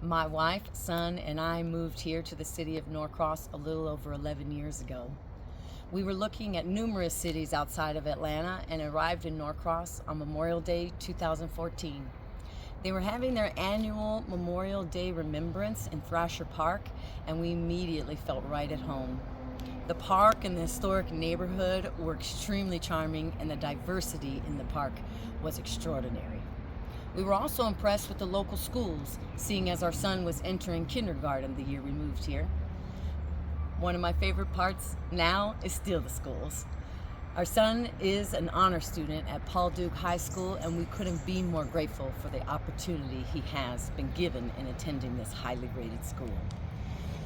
My wife, son, and I moved here to the city of Norcross a little over 11 years ago. We were looking at numerous cities outside of Atlanta and arrived in Norcross on Memorial Day 2014. They were having their annual Memorial Day remembrance in Thrasher Park, and we immediately felt right at home. The park and the historic neighborhood were extremely charming, and the diversity in the park was extraordinary. We were also impressed with the local schools, seeing as our son was entering kindergarten the year we moved here. One of my favorite parts now is still the schools. Our son is an honor student at Paul Duke High School, and we couldn't be more grateful for the opportunity he has been given in attending this highly rated school.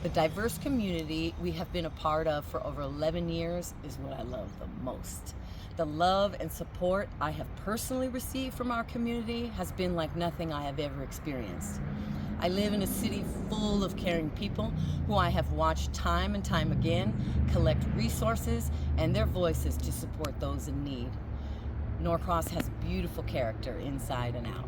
The diverse community we have been a part of for over 11 years is what I love the most. The love and support I have personally received from our community has been like nothing I have ever experienced. I live in a city full of caring people who I have watched time and time again collect resources and their voices to support those in need. Norcross has beautiful character inside and out.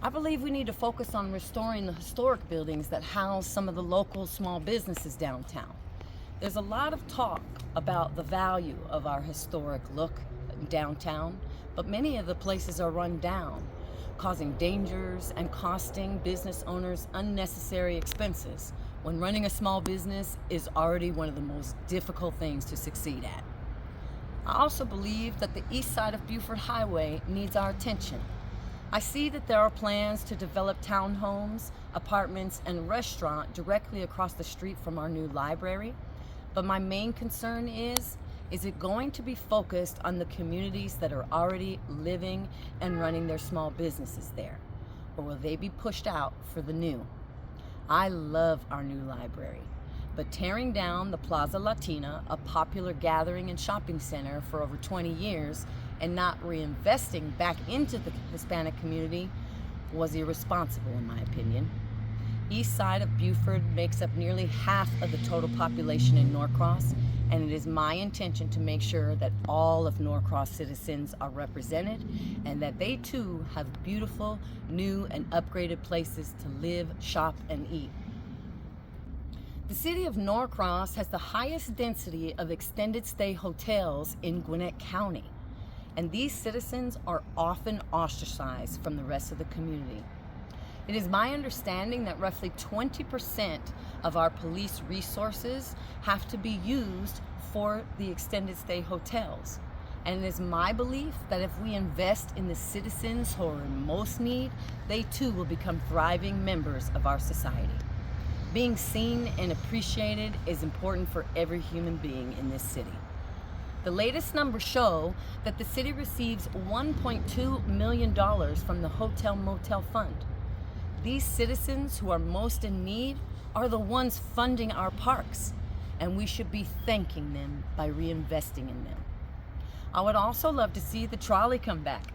I believe we need to focus on restoring the historic buildings that house some of the local small businesses downtown. There's a lot of talk about the value of our historic look downtown, but many of the places are run down, causing dangers and costing business owners unnecessary expenses when running a small business is already one of the most difficult things to succeed at. I also believe that the east side of Buford Highway needs our attention. I see that there are plans to develop townhomes, apartments, and restaurant directly across the street from our new library. But my main concern is it going to be focused on the communities that are already living and running their small businesses there? Or will they be pushed out for the new? I love our new library, but tearing down the Plaza Latina, a popular gathering and shopping center for over 20 years, and not reinvesting back into the Hispanic community was irresponsible in my opinion. East side of Buford makes up nearly half of the total population in Norcross, and it is my intention to make sure that all of Norcross citizens are represented and that they too have beautiful, new, and upgraded places to live, shop, and eat. The city of Norcross has the highest density of extended stay hotels in Gwinnett County, and these citizens are often ostracized from the rest of the community. It is my understanding that roughly 20% of our police resources have to be used for the extended stay hotels. And it is my belief that if we invest in the citizens who are in most need, they too will become thriving members of our society. Being seen and appreciated is important for every human being in this city. The latest numbers show that the city receives $1.2 million from the Hotel Motel Fund. These citizens who are most in need are the ones funding our parks, and we should be thanking them by reinvesting in them. I would also love to see the trolley come back.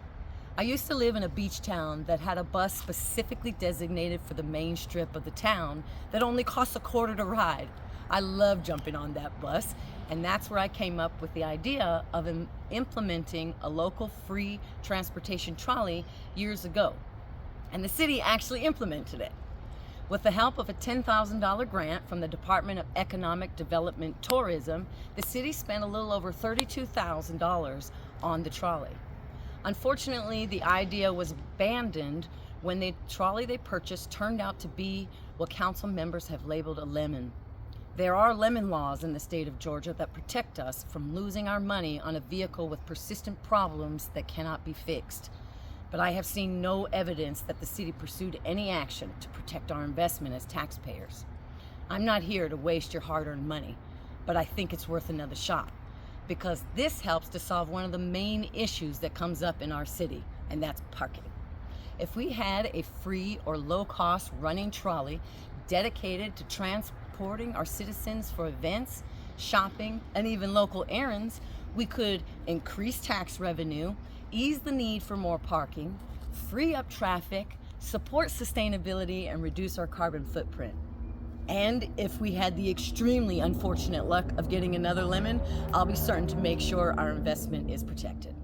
I used to live in a beach town that had a bus specifically designated for the main strip of the town that only costs $0.25 to ride. I love jumping on that bus, and that's where I came up with the idea of implementing a local free transportation trolley years ago. And the city actually implemented it. With the help of a $10,000 grant from the Department of Economic Development Tourism, the city spent a little over $32,000 on the trolley. Unfortunately, the idea was abandoned when the trolley they purchased turned out to be what council members have labeled a lemon. There are lemon laws in the state of Georgia that protect us from losing our money on a vehicle with persistent problems that cannot be fixed. But I have seen no evidence that the city pursued any action to protect our investment as taxpayers. I'm not here to waste your hard-earned money, but I think it's worth another shot, because this helps to solve one of the main issues that comes up in our city, and that's parking. If we had a free or low-cost running trolley dedicated to transporting our citizens for events, shopping, and even local errands, we could increase tax revenue, ease the need for more parking, free up traffic, support sustainability, and reduce our carbon footprint. And if we had the extremely unfortunate luck of getting another lemon, I'll be certain to make sure our investment is protected.